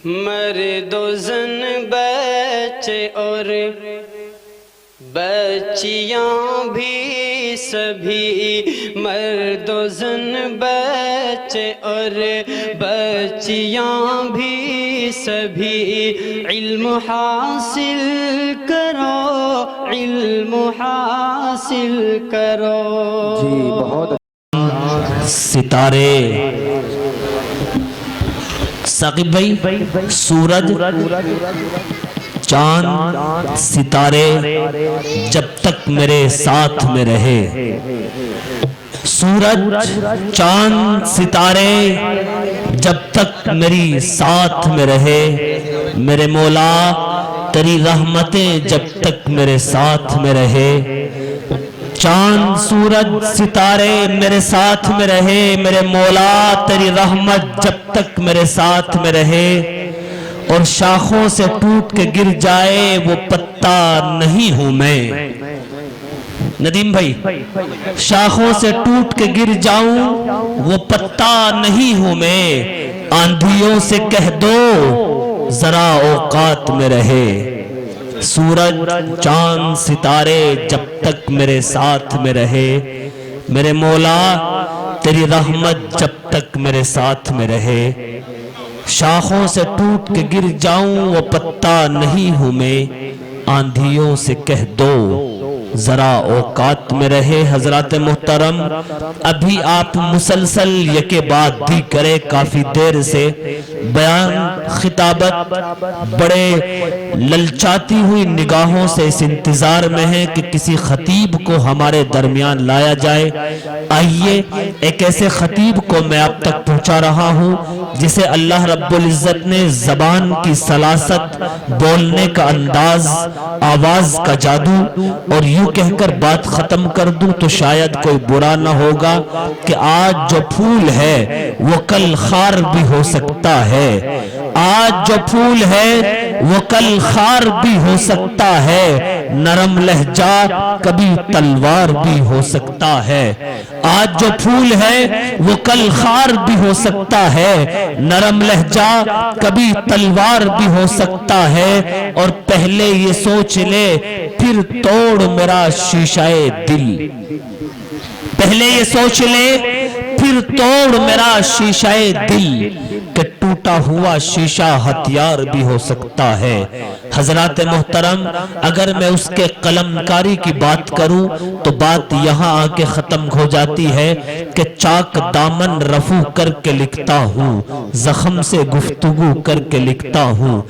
مرد و زن بچے اور بچیاں بھی سبھی، مرد و زن بچے اور بچیاں بھی سبھی، علم حاصل کرو، علم حاصل کرو۔ جی بہت ستارے ثاقب بھائی، سورج چاند ستارے جب تک میرے ساتھ میں رہے، سورج چاند ستارے جب تک میری ساتھ میں رہے، میرے مولا تیری رحمتیں جب تک میرے ساتھ میں رہے، چاند سورج ستارے میرے ساتھ میں رہے، میرے مولا تیری رحمت جب تک میرے ساتھ میں رہے، اور شاخوں سے ٹوٹ کے گر جائے وہ پتا نہیں ہوں میں۔ ندیم بھائی، شاخوں سے ٹوٹ کے گر جاؤں وہ پتا نہیں ہوں میں، آندھیوں سے کہہ دو ذرا اوقات میں رہے، سورج چاند ستارے جب تک میرے ساتھ میں رہے، میرے مولا تیری رحمت جب تک میرے ساتھ میں رہے، شاخوں سے ٹوٹ کے گر جاؤں وہ پتا نہیں ہوں میں، آندھیوں سے کہہ دو ذرا اوقات میں رہے۔ حضرات محترم، ابھی آپ مسلسل یکے بعد دی کرے کافی دیر سے بیان خطابت بڑے للچاتی ہوئی نگاہوں سے اس انتظار میں ہے کہ کسی خطیب کو ہمارے درمیان لایا جائے۔ آئیے ایک ایسے خطیب کو میں آپ تک پہنچا رہا ہوں جسے اللہ رب العزت نے زبان کی سلاست، بولنے کا انداز، آواز کا جادو، اور یوں کہہ کر بات ختم کر دوں تو شاید کوئی برا نہ ہوگا کہ آج جو پھول ہے وہ کل خار بھی ہو سکتا ہے، آج جو پھول ہے وہ کل خار بھی ہو سکتا ہے، نرم لہجہ کبھی تلوار بھی ہو سکتا ہے، آج جو پھول ہے وہ کل خار بھی ہو سکتا ہے، نرم لہجہ کبھی تلوار بھی ہو سکتا ہے، اور پہلے یہ سوچ لے پھر توڑ میرا شیشہ دل، پہلے یہ سوچ لے پھر توڑ میرا شیشہ دل، کہ ٹوٹا ہوا شیشہ ہتھیار بھی ہو سکتا ہے۔ حضرات محترم، اگر میں اس کے قلم کاری کی بات کروں تو بات یہاں آ کے ختم ہو جاتی ہے کہ چاک دامن رفو کر کے لکھتا ہوں، زخم سے گفتگو کر کے لکھتا ہوں،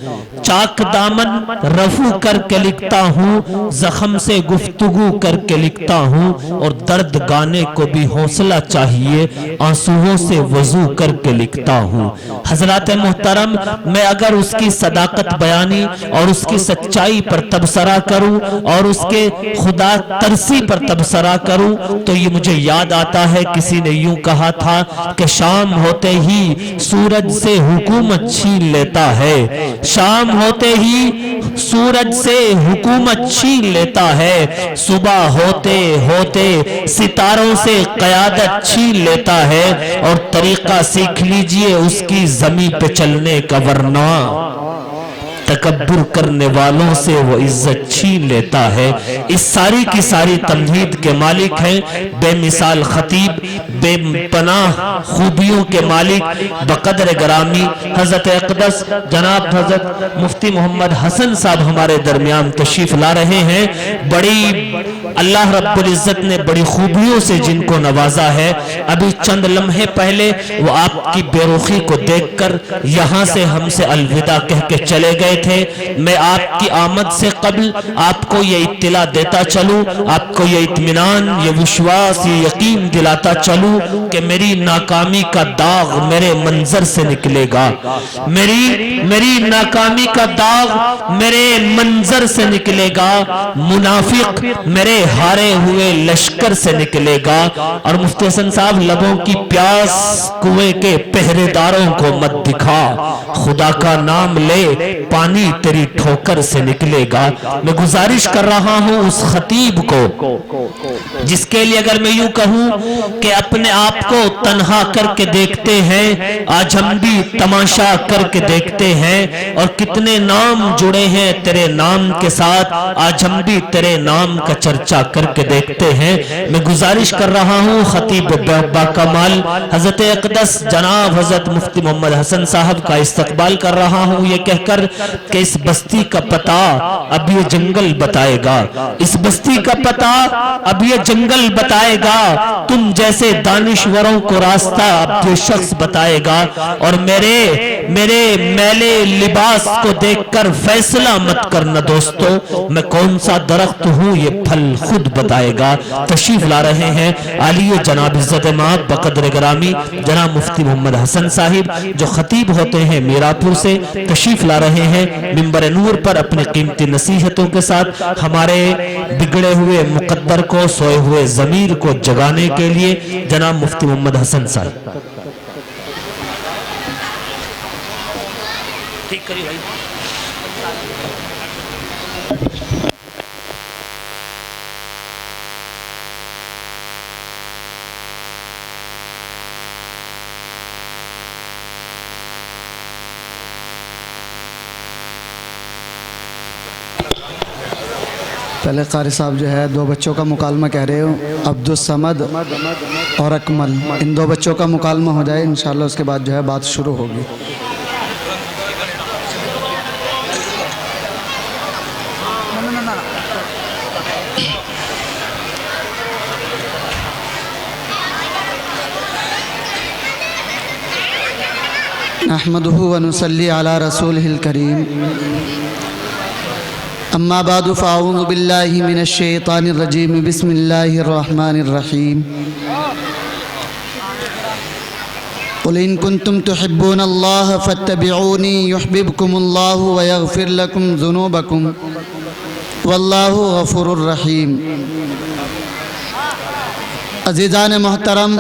چاک دامن رفو کر کے لکھتا ہوں، زخم سے گفتگو کر کے لکھتا ہوں، اور درد گانے کو بھی حوصلہ چاہیے، آنسوؤں سے وضو کر کے لکھتا ہوں۔ حضرات محترم، میں اگر اس کی صداقت بیانی اور اس کی سچائی پر تبصرہ کروں اور اس کے خدا ترسی پر تبصرہ کروں تو یہ مجھے یاد آتا ہے کسی نے یوں کہا تھا کہ شام ہوتے ہی سورج سے حکومت چھین لیتا ہے، شام ہوتے ہی سورج سے حکومت چھین لیتا ہے، صبح ہوتے ہوتے ستاروں سے قیادت چھین لیتا ہے، اور طریقہ سیکھ لیجئے اس کی زمین پہ چلنے کا، ورنہ تکبر کرنے والوں سے وہ عزت چھین لیتا ہے۔ اس ساری کی ساری تمہید کے مالک ہیں بے مثال خطیب، بے پناہ خوبیوں کے مالک، بقدر گرامی حضرت اقدس جناب حضرت مفتی محمد حسن صاحب ہمارے درمیان تشریف لا رہے ہیں۔ بڑی اللہ رب العزت نے بڑی خوبیوں سے جن کو نوازا ہے، ابھی چند لمحے پہلے وہ آپ کی بے رخی کو دیکھ کر یہاں سے ہم سے الوداع کہہ کے چلے گئے تھے۔ میں آپ کی آمد سے قبل آپ کو یہ اطلاع دیتا چلوں، آپ کو یہ اطمینان، یہ وشواس، یہ یقین دلاتا چلوں کہ میری ناکامی کا داغ میرے منظر سے نکلے گا، میری ناکامی کا داغ میرے منظر سے نکلے گا، منافق میرے ہارے ہوئے لشکر سے نکلے گا۔ اور مفتی حسن صاحب، لبوں کی پیاس کنویں کے پہرے داروں کو مت دکھا، خدا کا نام لے پانی پانی تیری ٹھوکر سے نکلے گا۔ میں گزارش کر رہا ہوں اس خطیب کو جس کے لیے اگر میں یوں کہوں کہ اپنے آپ کو تنہا کر کے دیکھتے ہیں، آج ہم بھی تماشا کر کے دیکھتے ہیں، اور کتنے نام جڑے ہیں تیرے نام کے ساتھ، آج ہم بھی تیرے نام کا چرچا کر کے دیکھتے ہیں۔ میں گزارش کر رہا ہوں خطیب با کمال حضرت اقدس جناب حضرت مفتی محمد حسن صاحب کا استقبال کر رہا ہوں یہ کہہ کر کہ اس بستی کا پتہ اب یہ جنگل بتائے گا، اس بستی کا پتہ اب یہ جنگل بتائے گا، تم جیسے دانشوروں کو راستہ اب یہ شخص بتائے گا، اور میرے میلے لباس کو دیکھ کر فیصلہ مت کرنا دوستو، میں کون سا درخت ہوں یہ پھل خود بتائے گا۔ تشریف لا رہے ہیں عالی جناب عزت مآب بقدر گرامی جناب مفتی محمد حسن صاحب جو خطیب ہوتے ہیں میرپور سے، تشریف لا رہے ہیں منبر نور پر اپنے قیمتی نصیحتوں کے ساتھ ہمارے بگڑے ہوئے مقدر کو، سوئے ہوئے ضمیر کو جگانے کے لیے جناب مفتی محمد حسن صاحب۔ ٹھیک کری بھائی۔ پہلے قاری صاحب جو ہے دو بچوں کا مکالمہ کہہ رہے ہو، عبدالصمد اور اکمل، ان دو بچوں کا مکالمہ ہو جائے انشاءاللہ، اس کے بعد جو ہے بات شروع ہوگی۔ نحمدہ ونصلی علی رسولہ الکریم، اما بعد فاعوذ باللہ من الشیطان الرجیم، بسم اللہ الرحمن الرحیم۔ قل ان کنتم تحبون اللہ فاتبعونی یحببکم اللہ ویغفر لکم ذنوبکم واللہ غفور الرحیم۔ عزیزان محترم،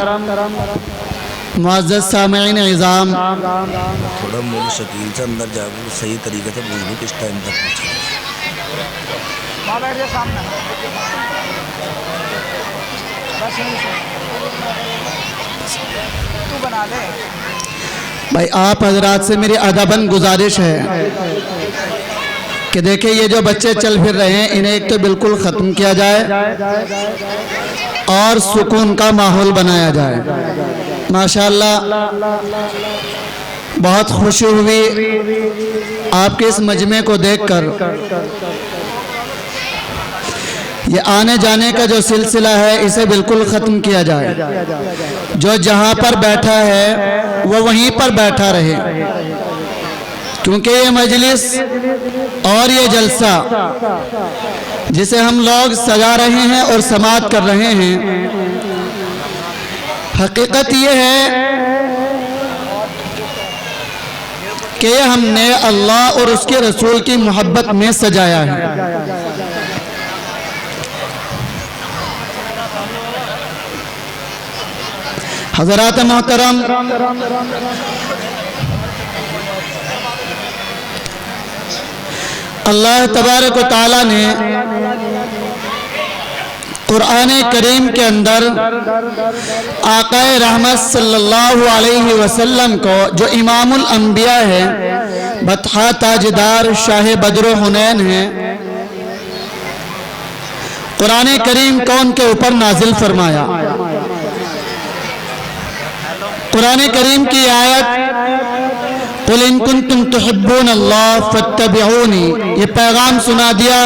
معزز سامعین عظام، تھوڑا مول شکیل سے اندر جاؤ، صحیح طریقے سے بول دو کس ٹائم تک پہنچے۔ بھائی آپ حضرات سے میری ادباً گزارش ہے کہ دیکھیں یہ جو بچے چل پھر رہے ہیں انہیں ایک تو بالکل ختم کیا جائے اور سکون کا ماحول بنایا جائے۔ ماشاءاللہ بہت خوشی ہوئی آپ کے اس مجمع کو دیکھ کر۔ یہ آنے جانے کا جو سلسلہ ہے اسے بالکل ختم کیا جائے، جو جہاں پر بیٹھا ہے وہ وہیں پر بیٹھا رہے، کیونکہ یہ مجلس اور یہ جلسہ جسے ہم لوگ سجا رہے ہیں اور سماعت کر رہے ہیں، حقیقت یہ ہے کہ ہم نے اللہ اور اس کے رسول کی محبت میں سجایا ہے۔ حضرات محترم، اللہ تبارک و تعالیٰ نے قرآن کریم کے اندر آقا رحمت صلی اللہ علیہ وسلم کو جو امام الانبیاء ہے، بطحہ تاجدار شاہ بدر و حنین ہے، قرآن کریم کو ان کے اوپر نازل فرمایا۔ قرآن کریم کی آیت قل ان کنتم تحبون اللہ فاتبعونی، یہ پیغام سنا دیا،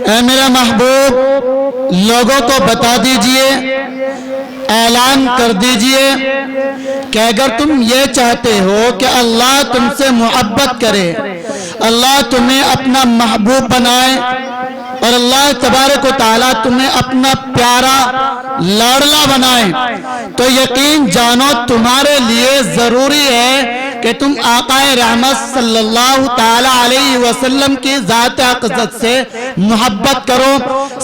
اے میرا محبوب لوگوں کو بتا دیجئے، اعلان کر دیجئے کہ اگر تم یہ چاہتے ہو کہ اللہ تم سے محبت کرے، اللہ تمہیں اپنا محبوب بنائے، اور اللہ تبارک و تعالیٰ تمہیں اپنا پیارا لاڈلا بنائے، تو یقین جانو تمہارے لیے ضروری ہے کہ تم آقا رحمت صلی اللہ تعالیٰ علیہ وسلم کی ذات اقدس سے محبت کرو۔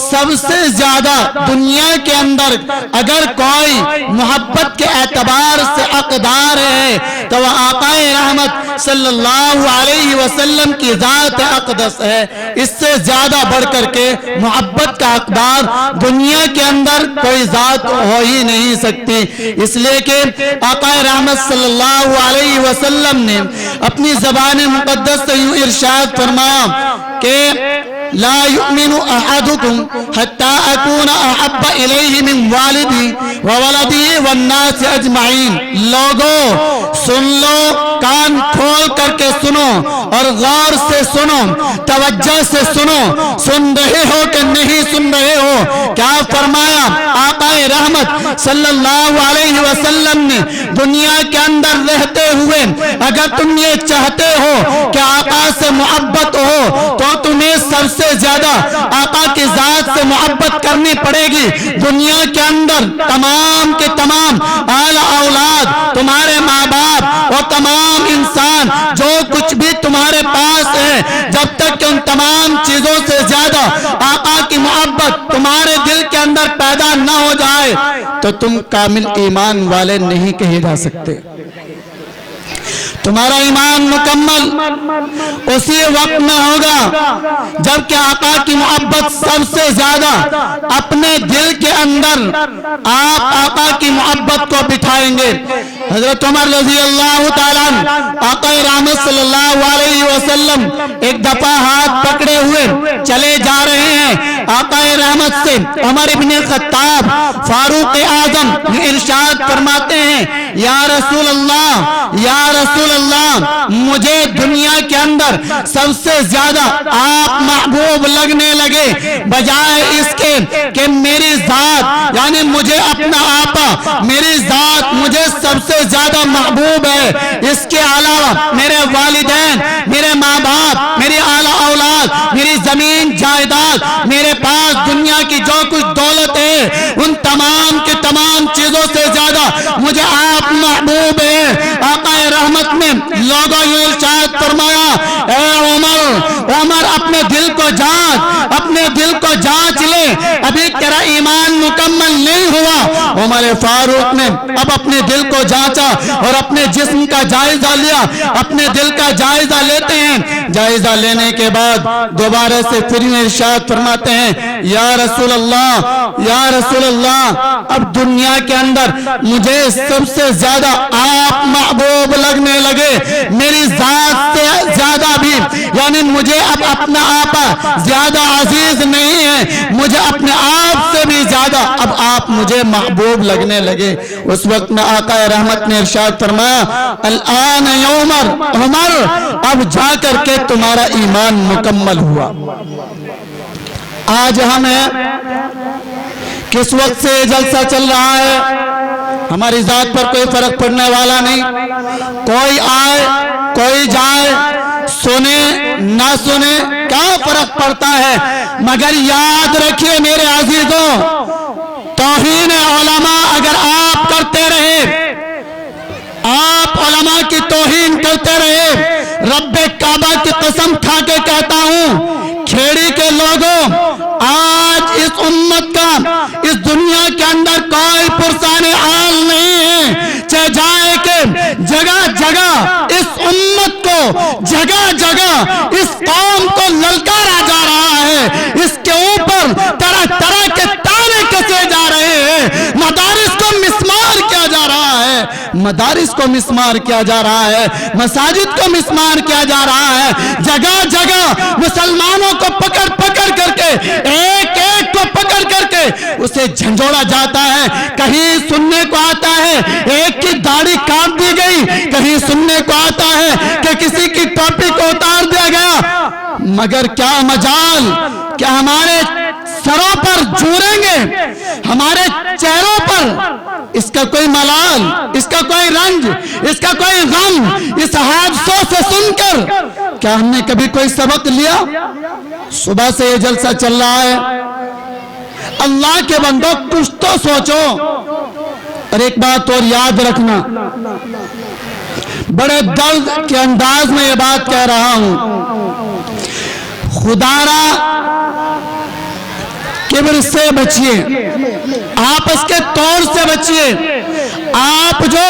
سب سے زیادہ دنیا کے اندر اگر کوئی محبت کے اعتبار سے حقدار ہے تو وہ آقا رحمت صلی اللہ علیہ وسلم کی ذات اقدس ہے. اس سے زیادہ بڑھ کر کے محبت کا حقدار دنیا کے اندر کوئی ذات ہو ہی نہیں سکتی. اس لیے کہ آقا رحمت صلی اللہ علیہ وسلم نے اپنی زبان مقدس سے یوں ارشاد فرمایا کہ لا يؤمن احدكم حتى اكون احب اليه من والدي وولدي والناس اجمعین. لوگوں سن لو, کان کھول کر کے سنو اور غور سے سنو, توجہ سے سنو. سن رہے ہو کہ نہیں سن رہے ہو؟ کیا فرمایا آقا رحمت صلی اللہ علیہ وسلم نے, دنیا کے اندر رہتے ہوئے اگر تم یہ چاہتے ہو کہ آقا سے محبت ہو تو تمہیں سب سے زیادہ آقا کی ذات سے محبت کرنی پڑے گی. دنیا کے اندر تمام کے تمام اعلی اولاد, تمہارے ماں باپ اور تمام انسان جو کچھ بھی تمہارے پاس ہے, جب تک کہ ان تمام چیزوں سے زیادہ آقا کی محبت تمہارے دل کے اندر پیدا نہ ہو جائے تو تم کامل ایمان والے نہیں کہے جا سکتے. تمہارا ایمان مکمل اسی وقت میں ہوگا جب کہ آقا کی محبت سب سے زیادہ اپنے دل کے اندر آپ آقا کی محبت کو بٹھائیں گے. حضرت عمر رضی اللہ تعالیٰ آقا رحمت صلی اللہ علیہ وسلم ایک دفعہ ہاتھ پکڑے ہوئے چلے جا رہے ہیں. آقا رحمت سے عمر ابن خطاب فاروق اعظم ارشاد فرماتے ہیں, یا رسول اللہ, یا رسول اللہ, مجھے دنیا کے اندر سب سے زیادہ آپ محبوب لگنے لگے بجائے اس کے کہ میری ذات, یعنی مجھے اپنا آقا, میری ذات مجھے سب سے زیادہ محبوب ہے. اس کے علاوہ میرے والدین, میرے ماں باپ, میری اعلیٰ اولاد, میری زمین جائیداد, میرے پاس دنیا کی جو کچھ دولت ہے, ان تمام کے تمام چیزوں سے زیادہ مجھے آپ محبوب ہیں. آقا رحمت نے لوگوں یہ ارشاد فرمایا, اے عمر, عمر اپنے دل کو جانچ, اپنے دل کو جانچ لے, ابھی تیرا ایمان مکمل نہیں ہوا. عمر فاروق نے اب اپنے دل کو جانچا اور اپنے جسم کا جائزہ لیا. اپنے دل کا جائزہ لیتے ہیں, جائزہ لینے کے بعد دوبارہ سے پھر ارشاد فرماتے ہیں, یا رسول اللہ, یا رسول اللہ, اب دنیا کے اندر مجھے سب سے زیادہ آپ محبوب لگنے لگے, میری ذات سے زیادہ بھی, یعنی مجھے اب اپنا آقا زیادہ عزیز نہیں ہے, مجھے اپنے آپ سے بھی زیادہ اب آپ مجھے محبوب لگنے لگے. اس وقت میں آقا رحمت نے ارشاد فرمایا, الآن یا عمر, عمر اب جا کر کے تمہارا ایمان مکمل ہوا. آج ہمیں کس وقت سے جلسہ چل رہا ہے, ہماری ذات پر کوئی فرق پڑنے والا نہیں. کوئی آئے کوئی جائے, سنے نہ سنے, کیا فرق پڑتا ہے. مگر یاد رکھیے میرے عزیزوں, توہین علماء اگر آپ کرتے رہے, آپ علماء کی توہین کرتے رہے, رب کعبہ کی قسم کھا کے کہتا ہوں, کھیڑی کے لوگوں, آج اس امت کا اس دنیا کے اندر کوئی پرسان حال نہیں ہے. چاہے جائے کہ جگہ جگہ اس امت کو, جگہ جگہ اس قوم کو للکارا جا رہا ہے, اس کے اوپر طرح طرح کے تانے کسے جا رہے ہیں, مدارس کو مسمار کیا جا رہا ہے, مدارس کو مسمار کیا جا رہا ہے, مساجد کو مسمار کیا جا رہا ہے. جگہ جگہ مسلمانوں کو پکڑ پکڑ کر کے, ایک ایک کو پکڑ کر کے اسے جھنجھوڑا جاتا ہے. کہیں سننے کو آتا ہے ایک کی داڑھی کاٹ دی گئی, کہیں سننے کو آتا ہے کہ کسی کی ٹوپی کو اتار دیا گیا. مگر کیا مجال, کیا ہمارے سروں پر جھوریں گے, ہمارے چہروں پر اس کا کوئی ملال, اس کا کوئی رنج, اس کا کوئی غم, اس حادثوں سے سن کر کیا ہم نے کبھی کوئی سبق لیا؟ صبح سے یہ جلسہ چل رہا ہے. اللہ کے بندوں کچھ تو سوچو. اور ایک بات اور یاد رکھنا, بڑے درد کے انداز میں یہ بات کہہ رہا ہوں, خدا را کبر سے بچیے, آپس کے طور سے بچیے. آپ جو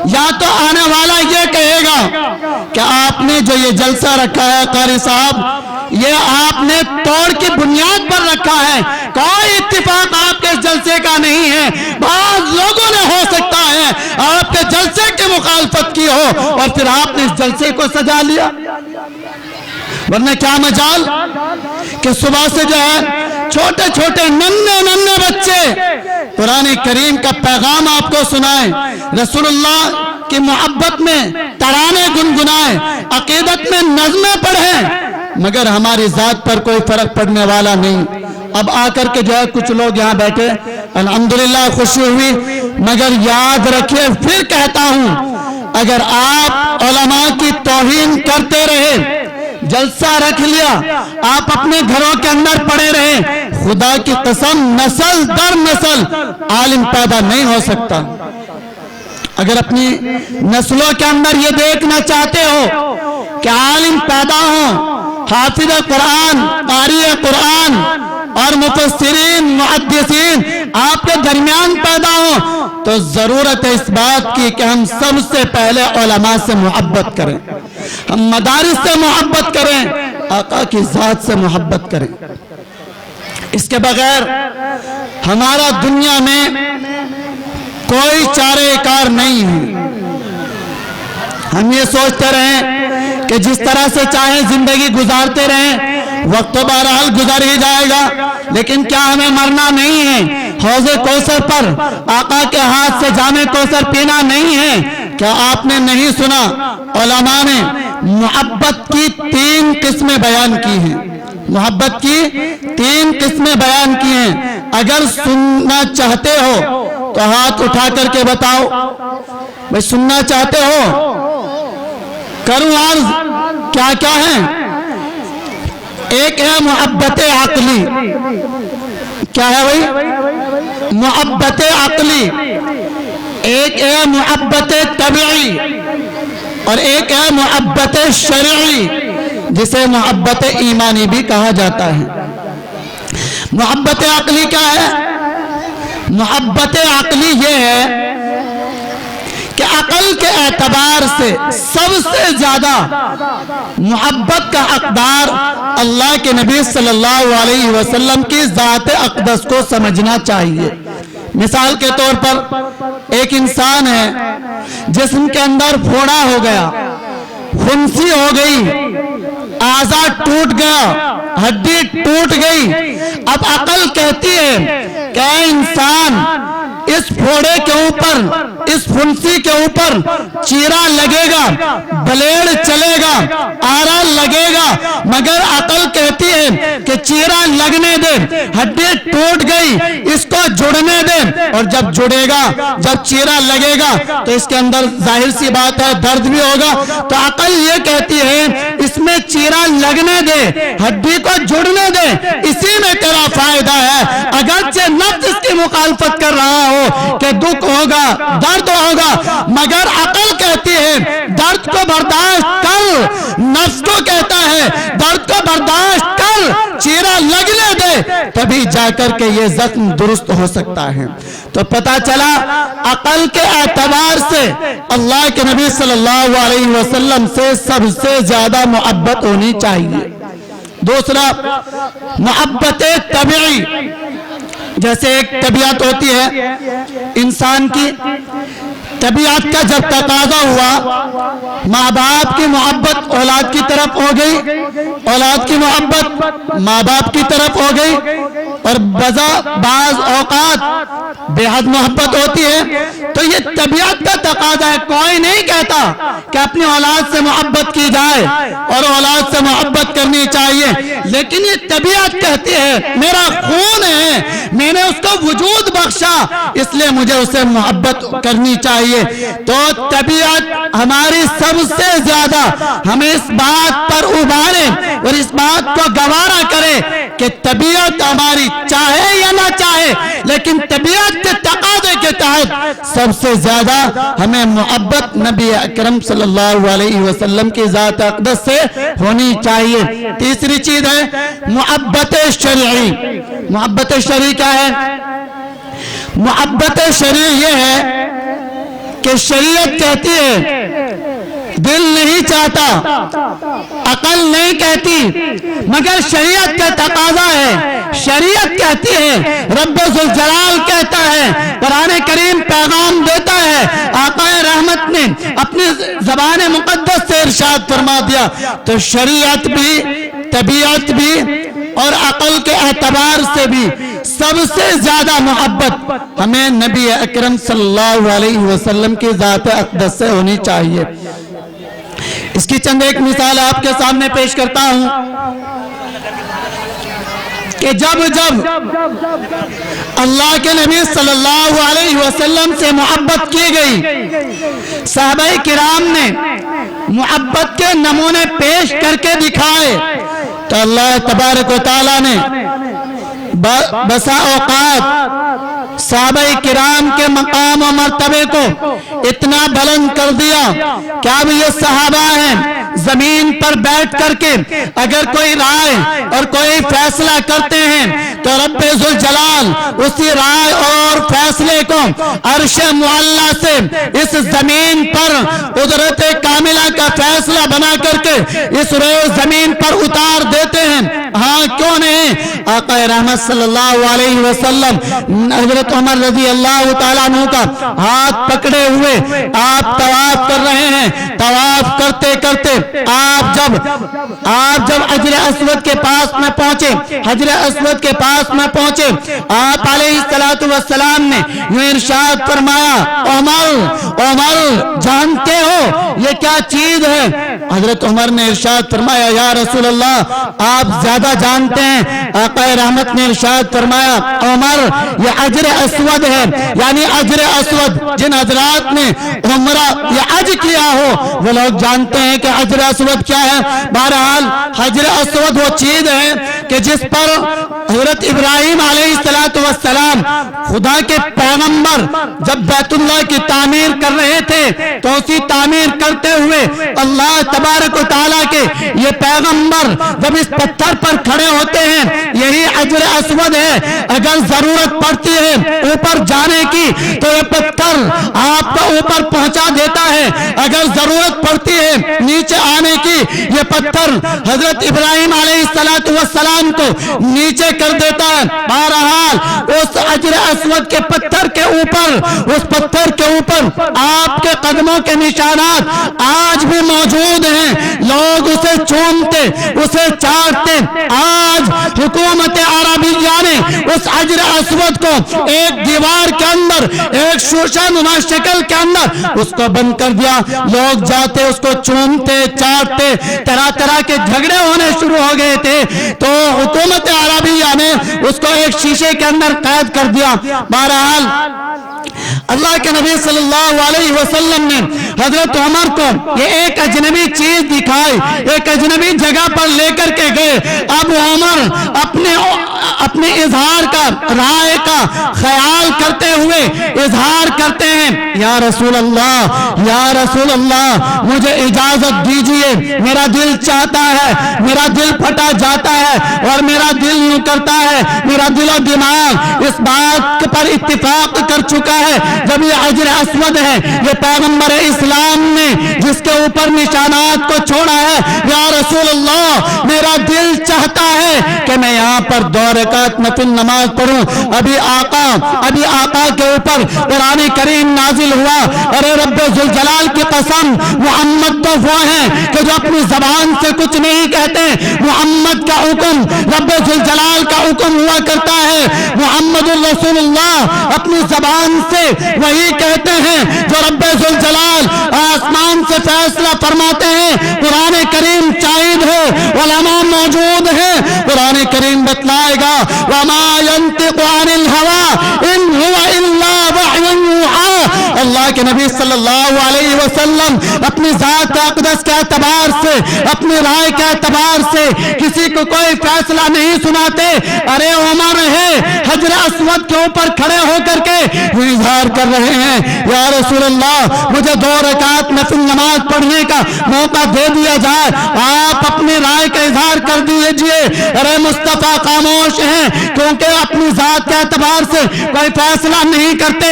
یا تو آنے والا یہ کہے گا کہ آپ نے جو یہ جلسہ رکھا ہے قاری صاحب یہ آپ نے توڑ کی بنیاد پر رکھا ہے, کوئی اتفاق آپ کے اس جلسے کا نہیں ہے. بعض لوگوں نے ہو سکتا ہے آپ کے جلسے کی مخالفت کی ہو اور پھر آپ نے اس جلسے کو سجا لیا, ورنہ کیا مجال کہ صبح سے جو ہے چھوٹے چھوٹے ننھے بچے قرآن کریم کا پیغام آپ کو سنائیں, رسول اللہ کی محبت میں ترانے گنگنائیں, عقیدت میں نظمیں پڑھیں, مگر ہماری ذات پر کوئی فرق پڑنے والا نہیں. اب آ کر کے جو ہے کچھ لوگ یہاں بیٹھے, الحمدللہ خوشی ہوئی, مگر یاد رکھیے پھر کہتا ہوں اگر آپ علماء کی توہین کرتے رہے, جلسہ رکھ لیا, آپ اپنے گھروں کے اندر پڑے رہے, خدا کی قسم نسل در نسل عالم پیدا نہیں ہو سکتا. اگر اپنی نسلوں کے اندر یہ دیکھنا چاہتے ہو کہ عالم پیدا ہو, حافظ قرآن, قاری قرآن اور مفسرین محدثین آپ کے درمیان پیدا ہو, تو ضرورت ہے اس بات کی کہ ہم سب سے پہلے علماء سے محبت کریں, ہم مدارس سے محبت کریں, آقا کی ذات سے محبت کریں. اس کے بغیر ہمارا دنیا میں کوئی چارہ کار نہیں ہے. ہم یہ سوچتے رہیں کہ جس طرح سے چاہیں زندگی گزارتے رہیں, وقت تو بہرحال گزر ہی جائے گا, لیکن کیا ہمیں مرنا نہیں ہے؟ حوض کوثر پر آقا کے ہاتھ سے جام کوثر پینا نہیں ہے؟ کیا آپ نے نہیں سنا علماء نے محبت کی 3 قسمیں بیان کی ہیں, محبت کی 3 قسمیں بیان کی ہیں. اگر سننا چاہتے ہو تو ہاتھ اٹھا کر کے بتاؤ, بھئی سننا چاہتے ہو؟ کروں عرض کیا کیا ہیں؟ ایک ہے محبت عقلی, کیا ہے بھئی؟ محبت عقلی. ایک ہے محبت طبعی اور ایک ہے محبت شرعی جسے محبت ایمانی بھی کہا جاتا ہے. محبت عقلی کیا ہے؟ محبت عقلی یہ ہے کہ عقل کے اعتبار سے سب سے زیادہ محبت کا حقدار اللہ کے نبی صلی اللہ علیہ وسلم کی ذات اقدس کو سمجھنا چاہیے. مثال کے طور پر ایک انسان ہے, جسم کے اندر پھوڑا ہو گیا, پھنسی ہو گئی, اعضاء ٹوٹ گیا, ہڈی ٹوٹ گئی. اب عقل کہتی ہے کہ اے انسان, اس پھوڑے کے اوپر, اس پھنسی کے اوپر چیرا لگے گا, بلیڈ چلے گا, آرا لگے گا, مگر عقل کہتی ہے کہ چیرا لگنے دے, ہڈی ٹوٹ گئی, اس کو جڑنے دے, اور جب جڑے گا, جب چیرا لگے گا تو اس کے اندر ظاہر سی بات ہے درد بھی ہوگا. تو عقل یہ کہتی ہے اس میں چیرا لگنے دے, ہڈی کو جڑنے دے, اسی میں تیرا فائدہ ہے. اگرچہ نفس اس کی مخالفت کر رہا ہو کہ دکھ ہوگا, درد ہوگا, مگر عقل کہتی ہے درد کو برداشت کر, نفس کو کہتا ہے درد کو برداشت کر, چیرا لگنے دے, تبھی جا کر کے یہ زخم درست ہو سکتا ہے. تو پتا چلا عقل کے اعتبار سے اللہ کے نبی صلی اللہ علیہ وسلم سے سب سے زیادہ محبت ہونی چاہیے. دوسرا محبت طبعی, جیسے ایک طبیعت ہوتی ہے انسان کی, طبیعت کا جب تقاضا ہوا, ماں باپ کی محبت اولاد کی طرف ہو گئی, اولاد کی محبت ماں باپ کی طرف ہو گئی, اور بعض اوقات بے حد محبت ہوتی ہے. تو یہ طبیعت کا تقاضا ہے. کوئی نہیں کہتا کہ اپنی اولاد سے محبت کی جائے اور اولاد سے محبت کرنی چاہیے, لیکن یہ طبیعت کہتی ہے میرا خون ہے, میں نے اس کو وجود بخشا, اس لیے مجھے اسے محبت کرنی چاہیے. تو طبیعت ہماری سب سے زیادہ ہمیں اس بات پر ابھارے اور اس بات کو گوارا کرے کہ طبیعت ہماری چاہے یا نہ چاہے, لیکن طبیعت کے تقاضے کے تحت سب سے زیادہ ہمیں محبت نبی اکرم صلی اللہ علیہ وسلم کی ذات اقدس سے ہونی چاہیے. تیسری چیز ہے محبت شرعی. محبت شرعی کیا ہے؟ محبت شرعی یہ ہے کہ شریعت کہتی ہے دل نہیں چاہتا، عقل نہیں کہتی، مگر شریعت کا تقاضا ہے، شریعت کہتی ہے، رب ذوالجلال کہتا ہے، قرآن کریم پیغام دیتا ہے، آقا رحمت نے اپنی زبان مقدس سے ارشاد فرما دیا۔ تو شریعت بھی، طبیعت بھی اور عقل کے اعتبار سے بھی سب سے زیادہ محبت ہمیں نبی اکرم صلی اللہ علیہ وسلم کی ذات اقدس سے ہونی چاہیے۔ اس کی چند ایک مثال آپ کے سامنے پیش کرتا ہوں کہ جب اللہ کے نبی صلی اللہ علیہ وسلم سے محبت کی گئی، صحابہ کرام نے محبت کے نمونے پیش کر کے دکھائے، تو اللہ تبارک و تعالیٰ نے بسا اوقات صحابہ کرام کے مقام و مرتبے کو اتنا بلند کر دیا کہ اب یہ صحابہ ہیں، زمین پر بیٹھ کر کے اگر کوئی رائے اور کوئی فیصلہ کرتے ہیں تو رب ذوالجلال اسی رائے اور فیصلے کو عرش معلیٰ سے اس زمین پر قدرت کاملہ کا فیصلہ بنا کر کے اس روز زمین پر اتار دیتے ہیں۔ ہاں کیوں نہیں؟ آقا رحمت صلی اللہ علیہ وسلم حضرت عمر رضی اللہ تعالیٰ عنہ کا ہاتھ پکڑے ہوئے آپ طواف کر رہے ہیں، طواف کرتے کرتے آپ جب حجر اسود کے پاس میں پہنچے، حجر اسود کے پاس میں پہنچے، آپ علیہ السلام نے یہ ارشاد فرمایا، عمر جانتے ہو یہ کیا چیز ہے؟ حضرت عمر نے ارشاد فرمایا، یا رسول اللہ آپ زیادہ جانتے ہیں۔ آقا رحمت نے ارشاد فرمایا، عمر یہ حجر اسود ہے، یعنی حجر اسود جن حضرات نے عمرہ یا حج کیا ہو وہ لوگ جانتے ہیں کہ حجر اسود کیا ہے۔ بہرحال حجر اسود وہ چیز ہے کہ جس پر حضرت ابراہیم علیہ السلام خدا کے پیغمبر جب بیت اللہ کی تعمیر کر رہے تھے تو اسی تعمیر کرتے ہوئے اللہ تبارک و تعالیٰ کے یہ پیغمبر جب اس پتھر پر کھڑے ہوتے ہیں، یہی حجر اسود ہے، اگر ضرورت پڑتی ہے اوپر جانے کی تو یہ پتھر آپ کو اوپر پہنچا دیتا ہے، اگر ضرورت پڑتی ہے نیچے آنے کی یہ پتھر حضرت ابراہیم علیہ السلام کو نیچے کر دیتا ہے۔ بہرحال اس حجر اسود کے پتھر کے اوپر، اس پتھر کے اوپر آپ کے قدموں کے نشانات آج بھی موجود ہیں، لوگ اسے چومتے، اسے چاٹتے۔ آج حکومت عربیہ نے اس حجر اسود کو ایک دیوار کے اندر، ایک شوشہ نما شکل کے اندر اس کو بند کر دیا، لوگ جاتے اس کو چومتے چاٹتے، طرح طرح کے جھگڑے ہونے شروع ہو گئے تھے، تو حکومت عربیہ نے اس کو ایک شیشے کے اندر قید کر دیا۔ بہرحال اللہ کے نبی صلی اللہ علیہ وسلم نے حضرت عمر کو یہ ایک اجنبی چیز دکھائی، ایک اجنبی جگہ پر لے کر کے گئے۔ اب عمر اپنے اظہار کا، رائے کا خیال کرتے ہوئے اظہار کرتے ہیں، یا رسول اللہ، یا رسول اللہ مجھے اجازت دیجئے، میرا دل چاہتا ہے، میرا دل پھٹا جاتا ہے اور میرا دل یوں کرتا ہے، میرا دل و دماغ اس بات پر اتفاق کر چکا ہے جب یہ حجر اسود ہے، یہ پیغمبر اسلام نے جس کے اوپر نشانات کو چھوڑا ہے، یا رسول اللہ میرا دل چاہتا ہے کہ میں یہاں پر 2 رکعت نفل نماز پڑھوں۔ ابھی آقا کے اوپر قرآن کریم نازل ہوا، ارے رب ذوالجلال کی قسم محمد تو وہ ہیں کہ جو اپنی زبان سے کچھ نہیں کہتے، محمد کا حکم رب ذوالجلال کا حکم ہوا کرتا ہے، محمد الرسول اللہ اپنی زبان سے وہی کہتے ہیں جو رب ذوالجلال آسمان سے فیصلہ فرماتے ہیں۔ قرآن کریم شاہد ہے، علماء موجود ہیں، قرآن کریم بتلائے گا، وَمَا يَنْطِقُ عَنِ الْهَوَىٰ إِنْ هُوَ إِلَّا وَحْيٌ يُوحَىٰ۔ اللہ کے نبی صلی اللہ علیہ وسلم اپنی ذات اقدس کے اعتبار سے، اپنی رائے کے اعتبار سے کسی کو کوئی فیصلہ نہیں سناتے۔ ارے عمر ہے حجر اسود کے اوپر کھڑے ہو کر کے وہ اظہار کر رہے ہیں، یا رسول اللہ مجھے 2 رکعت نفل نماز پڑھنے کا موقع دے دیا جائے، آپ اپنی رائے کا اظہار کر دیجئے۔ ارے مصطفیٰ خاموش ہیں کیونکہ اپنی ذات کے اعتبار سے کوئی فیصلہ نہیں کرتے۔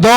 2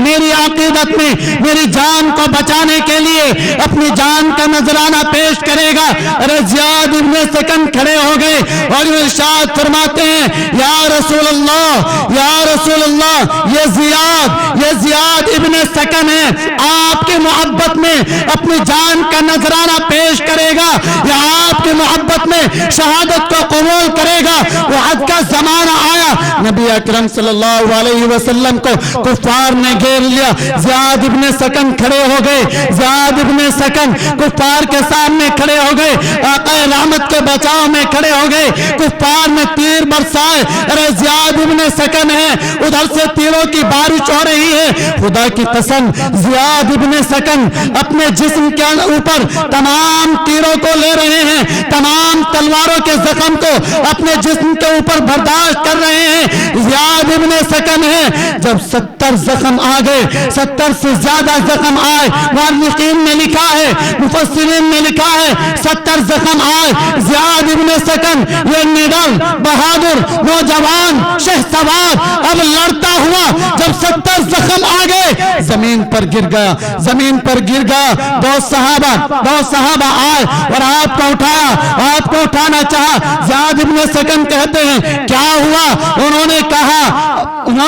میری عقیدت میں میری جان کو بچانے کے لیے اپنی جان کا نذرانہ پیش کرے گا۔ ارے زیاد ابن سکن کھڑے ہو گئے اور ارشاد فرماتے ہیں یا رسول اللہ، یا رسول اللہ، یہ زیاد ابن سکن ہے، آپ کی محبت میں اپنی جان کا نذرانہ پیش کرے گا، یا آپ کی محبت میں شہادت کو قبول کرے گا۔ وعد کا زمانہ آیا، نبی اکرم صلی اللہ علیہ وسلم کو کفار نے گھیر لیا، زیاد ابن سکن کھڑے ہو گئے، زیاد ابن سکن کفار کے سامنے کھڑے ہو گئے، آقا رحمت کے بچاؤ میں کھڑے ہو گئے، کفار نے تیر برسائے، ارے زیاد ابن سکن ہے، ادھر سے تیروں کی بارش ہو رہی ہے، خدا کی قسم زیاد ابن سکن اپنے جسم کے اوپر تمام تیروں کو لے رہے ہیں، تمام تلواروں کے زخم کو اپنے جسم کے اوپر برداشت کر رہے ہیں۔ زیاد ابن سکن ہے، جب 70 زخم آ گئے، 70 سے زیادہ زخم آئے، مؤرخین نے لکھا ہے، مفسرین نے لکھا ہے 70 زخم آئے، زیاد ابن سکن یہ نڈر بہادر نوجوان شہسوار اب لڑتا ہوا جب 70 زخم آ گئے زمین پر گر گیا، زمین پر گر گیا۔ دو صحابہ آئے اور آپ کو اٹھایا، آپ کو اٹھانا چاہا، زیاد ابن سکن کہتے ہیں کیا ہوا؟ انہوں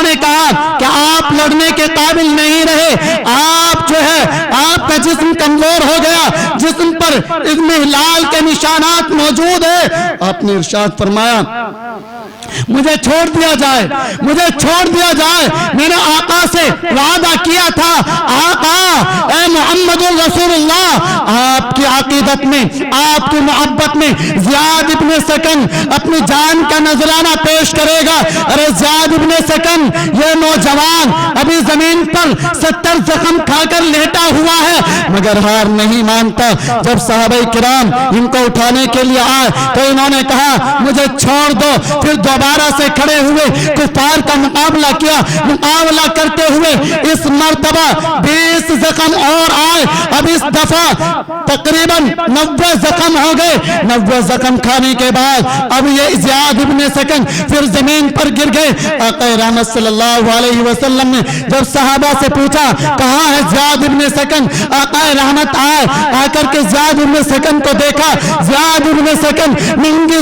نے کہا کہ آپ لڑنے کے قابل نہیں رہے، آپ جو ہے آپ کا جسم کمزور ہو گیا، جسم پر اضمحلال کے نشانات موجود ہیں۔ آپ نے ارشاد فرمایا مجھے چھوڑ دیا جائے، مجھے چھوڑ دیا جائے، میں نے آقا سے وعدہ کیا تھا، آقا اے محمد رسول اللہ، آپ کی عقیدت میں، آپ کی محبت میں زیاد ابن سکن اپنی جان کا نذرانہ پیش کرے گا۔ ارے زیاد ابن سکن یہ نوجوان ابھی زمین پر 70 زخم کھا کر لیٹا ہوا ہے مگر ہار نہیں مانتا۔ جب صحابہ کرام ان کو اٹھانے کے لیے آئے تو انہوں نے کہا مجھے چھوڑ دو، پھر دوبارہ سے کھڑے ہوئے کفار کا مقابلہ کیا، مقابلہ کرتے ہوئے اس مرتبہ 20 زخم اور آئے، اب اس دفعہ تقریباً 90 زخم ہو گئے۔ 90 زخم کھانے کے بعد اب یہ زیاد ابن سکن پھر زمین پر گر گئے۔ آقا رحمت صلی اللہ علیہ وسلم نے جب صحابہ سے پوچھا کہاں ہے زیاد ابن سکن، آقا رحمت آئے، آ کر کے زیاد ابن سکن کو دیکھا، زیاد ابن سکن ننگی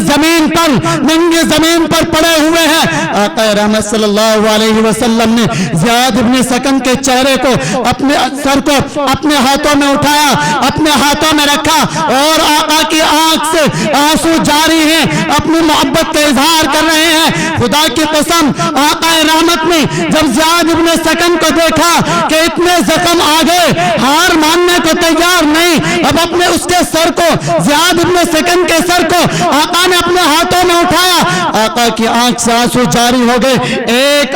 زمین پر پڑے ہوئے ہیں۔ آقا رحمت صلی اللہ علیہ وسلم نے زیاد ابن سکن کے چہرے کو، اپنے سر کو اپنے ہاتھوں میں اٹھایا، اپنے ہاتھوں میں رکھا اور آقا کی آنکھ سے آنسو جاری ہیں، اپنی محبت کا اظہار کر رہے ہیں۔ خدا کی قسم آقا رحمت نے جب زیاد ابن سکن کو دیکھا کہ اتنے زخم آ گئے، ہار ماننے کو تیار نہیں، اب اپنے اس کے سر کو، زیاد ابن سکن کے سر کو آقا نے اپنے ہاتھوں میں اٹھایا، آقا کی آنکھ سے آنسو جاری ہو گئے۔ ایک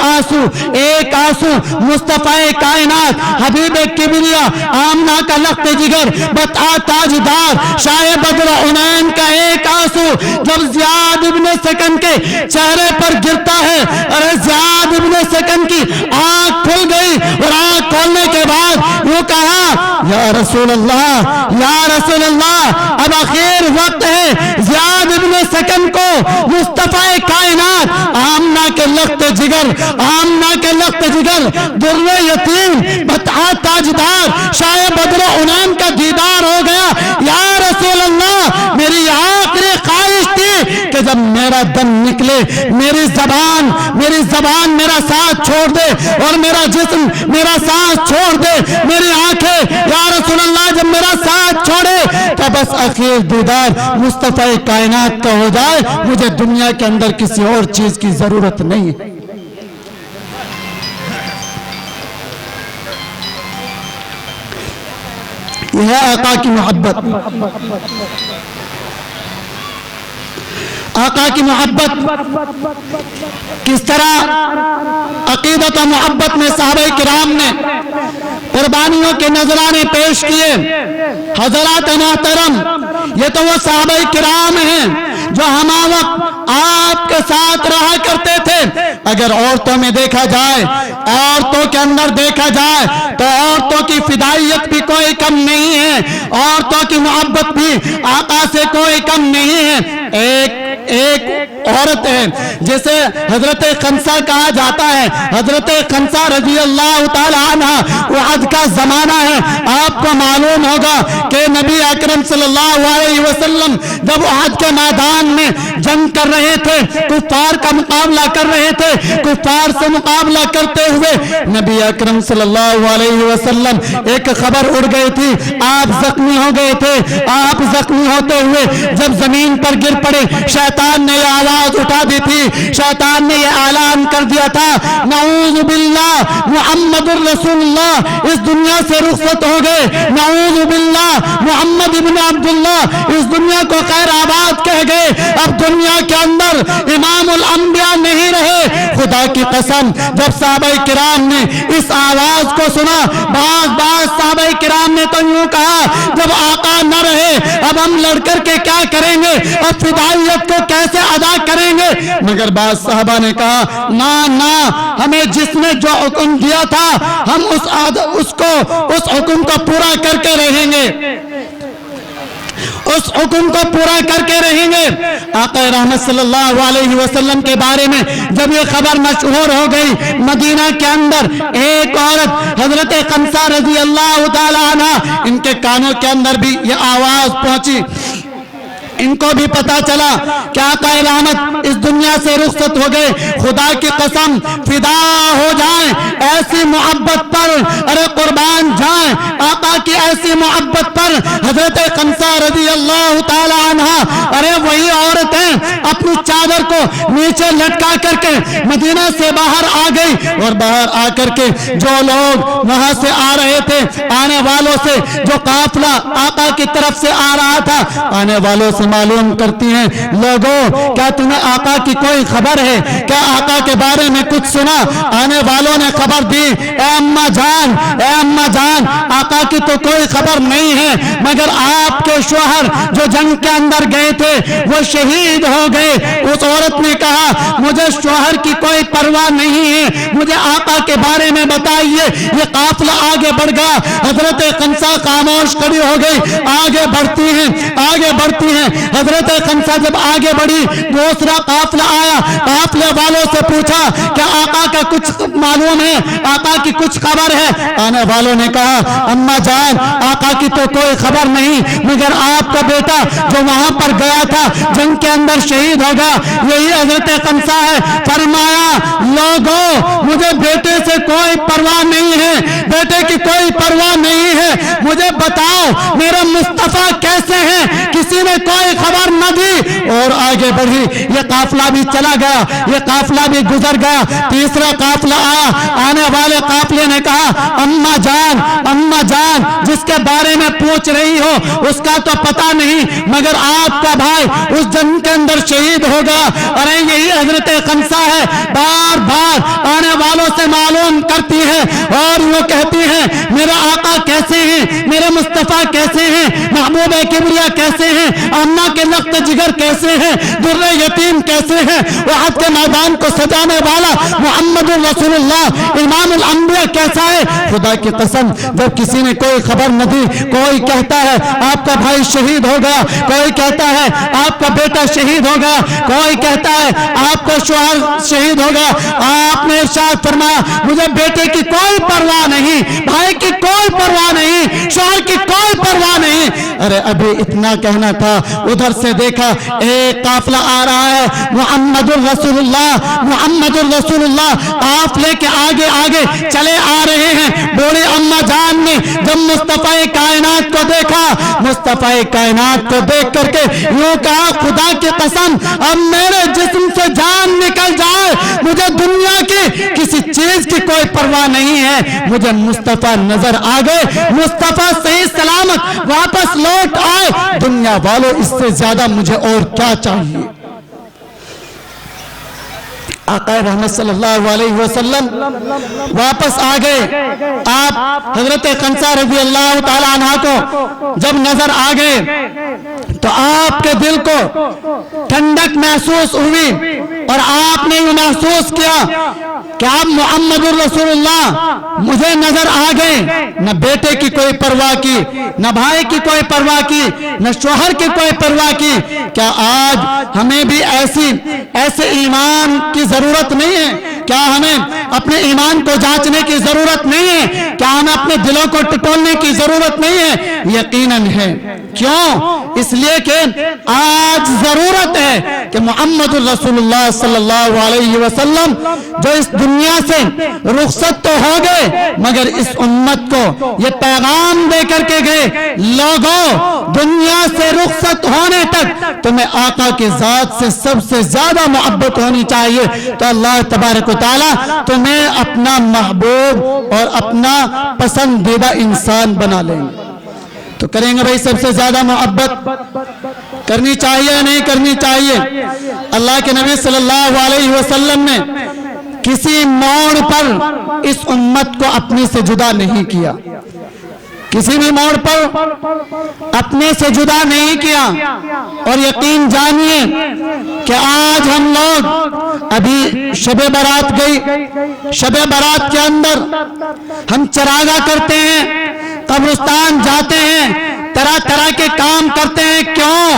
آنسو مصطفیٰ کائنات حبیب کبریا آمنہ کا لخت جگر بطا تاجدار شاہ بدر عنین کا ایک آنسو جب زیاد ابن سکن کے چہرے پر گرتا ہے، ارے زیاد ابن سکن کی آنکھ کھل گئی اور آنکھ کھولنے کے بعد وہ کہا یا رسول اللہ، یا رسول اللہ، اب آخر وقت ہے زیاد ابن سکن کو مصطفیٰ کائنات آمنہ کے لخت جگر، آمنہ کے لخت جگر در یتیم بطا تاجدار شاہ بدر عنین کا دیدار ہو گیا۔ یا رسول اللہ، میری آخری خواہش تھی کہ جب میرا دم نکلے میری زبان میرا ساتھ چھوڑ دے اور میرا جسم میرا ساتھ چھوڑ دے، میری آنکھیں یا رسول اللہ جب میرا ساتھ چھوڑے تو بس اخیر دیدار مصطفیٰ کائنات کا ہو جائے، مجھے دنیا کے اندر کسی اور چیز کی ضرورت نہیں ہے۔ یہ ہے آقا کی محبت، آقا کی محبت کس طرح عقیدت و محبت میں صحابہ کرام نے قربانیوں کے نذرانے پیش کیے۔ حضرات محترم، یہ تو وہ صحابہ کرام ہیں جو ہمہ وقت آپ کے ساتھ رہا کرتے تھے۔ اگر عورتوں میں دیکھا جائے، عورتوں کے اندر دیکھا جائے تو عورتوں کی فدائیت بھی کوئی کم نہیں ہے، عورتوں کی محبت بھی آقا سے کوئی کم نہیں ہے۔ ایک عورت ہے جسے حضرت خنسا کہا جاتا ہے. حضرت خنسا رضی اللہ تعالی عنہ احد کا زمانہ ہے. آپ کو معلوم ہوگا کہ نبی اکرم صلی اللہ علیہ وسلم جب احد کے میدان میں جنگ کر رہے تھے, کفار کا مقابلہ کر رہے تھے, کفار سے مقابلہ کرتے ہوئے نبی اکرم صلی اللہ علیہ وسلم ایک خبر اڑ گئی تھی, آپ زخمی ہو گئے تھے. آپ زخمی ہوتے ہوئے جب زمین پر گر پڑے, شیطان نے یہ آواز اٹھا دی تھی, شیطان نے یہ اعلان کر دیا تھا, نعوذ باللہ محمد الرسول اللہ اس دنیا سے رخصت ہو گئے, نعوذ باللہ محمد ابن عبداللہ اس دنیا کو خیر آباد کہہ گئے, اب دنیا کے اندر امام الانبیاء نہیں رہے. خدا کی قسم جب صحابہ کرام نے اس آواز کو سنا, بعض صحابہ کرام نے تو یوں کہا, جب آقا نہ رہے اب ہم لڑ کر کے کیا کریں گے, اب فدائیت کو کیسے ادا کریں گے. مگر بعض صحابہ نے کہا نہ, ہمیں جس نے جو حکم دیا تھا ہم اس حکم کو پورا کر کے رہیں گے, اس حکم کو پورا کر کے رہیں گے. آقا رحمت صلی اللہ علیہ وسلم کے بارے میں جب یہ خبر مشہور ہو گئی, مدینہ کے اندر ایک عورت حضرت خنسا رضی اللہ تعالی عنہ, ان کے کانوں کے اندر بھی یہ آواز پہنچی, ان کو بھی پتا چلا کہ آقا رحمت اس دنیا سے رخصت ہو گئے. خدا کی قسم فدا ہو جائیں ایسی محبت پر, ارے قربان جائیں آقا کی ایسی محبت پر. حضرت خنسا رضی اللہ تعالی عنہ, ارے وہی عورت ہیں اپنی چادر کو نیچے لٹکا کر کے مدینہ سے باہر آ گئی, اور باہر آ کر کے جو لوگ وہاں سے آ رہے تھے, آنے والوں سے جو قافلہ آقا کی طرف سے آ رہا تھا, آنے والوں سے معلوم کرتی ہیں, لوگوں کیا تمہیں آقا کی کوئی خبر ہے, کیا آقا کے بارے میں کچھ سنا. آنے والوں نے خبر دی, اے اماں جان آقا کی تو کوئی خبر نہیں ہے, مگر آپ کے شوہر جو جنگ کے اندر گئے تھے وہ شہید ہو گئے. اس عورت نے کہا مجھے شوہر کی کوئی پرواہ نہیں ہے, مجھے آقا کے بارے میں بتائیے. یہ قافلہ آگے بڑھ گیا. حضرت خنسا خاموش کھڑی ہو گئی, آگے بڑھتی ہیں. حضرت خنسا جب آگے بڑھی, دوسرا قافلہ آیا, قافلے والوں سے پوچھا کہ آقا کا کچھ معلوم ہے, آقا کی کچھ خبر ہے. آنے والوں نے کہا اماں جان آقا کی تو کوئی خبر نہیں, مگر آپ کا بیٹا جو وہاں پر گیا تھا جنگ کے اندر شہید ہو گیا, یہی حضرت خنسا ہے. فرمایا لوگوں مجھے بیٹے سے کوئی پرواہ نہیں ہے, بیٹے کی کوئی پرواہ نہیں ہے, مجھے بتاؤ میرا مصطفیٰ کیسے ہیں. کسی نے کوئی خبر نہ دی اور آگے بڑھی. یہ قافلہ بھی چلا گیا, یہ قافلہ بھی گزر گیا. تیسرا قافلہ آیا, آنے والے قافلے نے کہا اماں جان جس کے بارے میں پوچھ رہی ہو اس کا تو پتہ نہیں, مگر آپ کا بھائی اس جنگ کے اندر شہید ہو گیا. ارے یہی حضرت خنسا ہے. بار بار آنے والوں سے معلوم کرتی ہے اور وہ کہتی ہے میرا آقا کیسے ہیں, میرے مصطفیٰ کیسے ہیں, محبوب کبریا کیسے ہیں, اماں کے لخت جگر کیسے ہیں, در یتیم کیسے ہیں, احد کے میدان کو سجانے والا محمد الرسول اللہ امام الانبیاء کیسا ہے. خدا کی قسم جب کسی نے کوئی خبر نہ دی, کوئی کہتا ہے آپ کا بھائی شہید ہو گیا, کوئی کہتا ہے آپ کا بیٹا شہید ہو گیا, کوئی کہتا ہے آپ کا شوہر شہید ہو گیا, آپ نے ارشاد فرمایا مجھے بیٹے کی کوئی پرواہ نہیں, بھائی کی کوئی پرواہ نہیں, شوہر کی کوئی پرواہ نہیں. ارے ابھی اتنا کہنا تھا, ادھر سے دیکھا ایک قافلہ آ رہا ہے, محمد الرسول اللہ قافلے کے آگے چلے آ رہے ہیں. بوڑھی اماں جان نے جب مصطفیٰ کائنات کو دیکھا, مصطفیٰ کائنات کو دیکھ کر کے یوں کہا خدا کی قسم اب میرے جسم سے جان نکل جائے, مجھے دنیا کی کسی چیز کی کوئی پرواہ نہیں ہے, مجھے مصطفیٰ نظر آ گئے, مصطفیٰ صحیح سلامت واپس لوٹ آئے, دنیا والوں اس سے زیادہ مجھے اور کیا چاہیے. آقا رحمت صلی اللہ علیہ وسلم واپس آ گئے. آپ حضرت خنسا رضی اللہ تعالی عنہ کو جب نظر آ گئے تو آپ کے دل کو ٹھنڈک محسوس ہوئی اور آپ نے یہ محسوس کیا کہ آپ محمد الرسول اللہ مجھے نظر آ گئے. نہ بیٹے کی کوئی پرواہ کی, نہ بھائی کی کوئی پرواہ کی, نہ شوہر کی کوئی پرواہ کی. کیا آج ہمیں بھی ایسے ایمان کی ضرورت نہیں ہے؟ کیا ہمیں اپنے ایمان کو جانچنے کی ضرورت نہیں ہے؟ کیا ہمیں اپنے دلوں کو ٹٹولنے کی ضرورت نہیں ہے؟ یقیناً ہے. کیوں؟ اس لیے کہ آج ضرورت ہے کہ محمد الرسول اللہ صلی اللہ علیہ وسلم جو اس دنیا سے رخصت تو ہو گئے مگر اس امت کو یہ پیغام دے کر کے گئے, لوگوں دنیا سے رخصت ہونے تک تمہیں آقا کی ذات سے سب سے زیادہ محبت ہونی چاہیے. تو اللہ تبارک و تعالیٰ تمہیں اپنا محبوب اور اپنا پسندیدہ انسان بنا لیں گے. تو کریں گے بھائی سب سے زیادہ محبت کرنی چاہیے یا نہیں کرنی چاہیے؟ اللہ کے نبی صلی اللہ علیہ وسلم نے کسی موڑ پر اس امت کو اپنے سے جدا نہیں کیا, کسی بھی موڑ پر اپنے سے جدا نہیں کیا. اور یقین جانیے کہ آج ہم لوگ ابھی شب برات گئی, شب برات کے اندر ہم چراغاں کرتے ہیں, قبرستان جاتے ہیں, طرح طرح کے کام کرتے ہیں. کیوں؟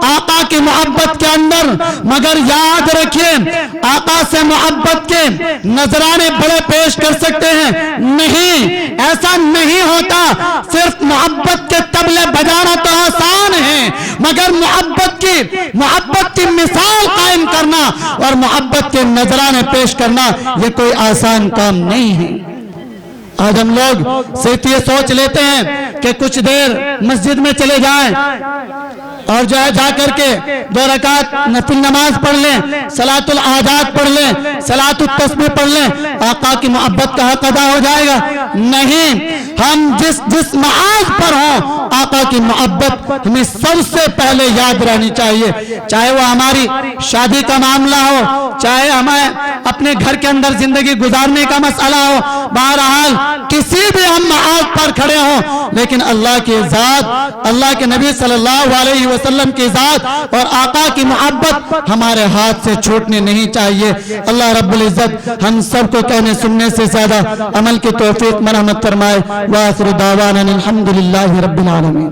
آقا کی محبت کے اندر. مگر یاد رکھیے آقا سے محبت کے نذرانے بڑے پیش کر سکتے ہیں, نہیں, ایسا نہیں ہوتا. صرف محبت کے طبلے بجانا تو آسان ہے مگر محبت کی مثال قائم کرنا اور محبت کے نذرانے پیش کرنا یہ کوئی آسان کام نہیں ہے. آج ہم لوگ صرف یہ سوچ لیتے ہیں کہ کچھ دیر مسجد میں چلے جائیں اور جو ہے جا کر کے 2 رکعت نفل نماز پڑھ لیں, صلاۃ العادات پڑھ لیں, صلاۃ التسبیح پڑھ لیں, آقا کی محبت کا حق ادا ہو جائے گا. نہیں, ہم جس معاذ پر ہوں آقا کی محبت ہمیں سب سے پہلے یاد رہنی چاہیے. چاہے وہ ہماری شادی کا معاملہ ہو, چاہے ہمیں اپنے گھر کے اندر زندگی گزارنے کا مسئلہ ہو, بہرحال کسی بھی ہم معاذ پر کھڑے ہوں لیکن اللہ کی ذات, اللہ کے نبی صلی اللہ علیہ وسلم کی ذات اور آقا کی محبت ہمارے ہاتھ سے چھوٹنے نہیں چاہیے. اللہ رب العزت ہم سب کو کہنے سننے سے زیادہ عمل کی توفیق مرحمت فرمائے. وآخر دعوانا الحمدللہ رب العالمین.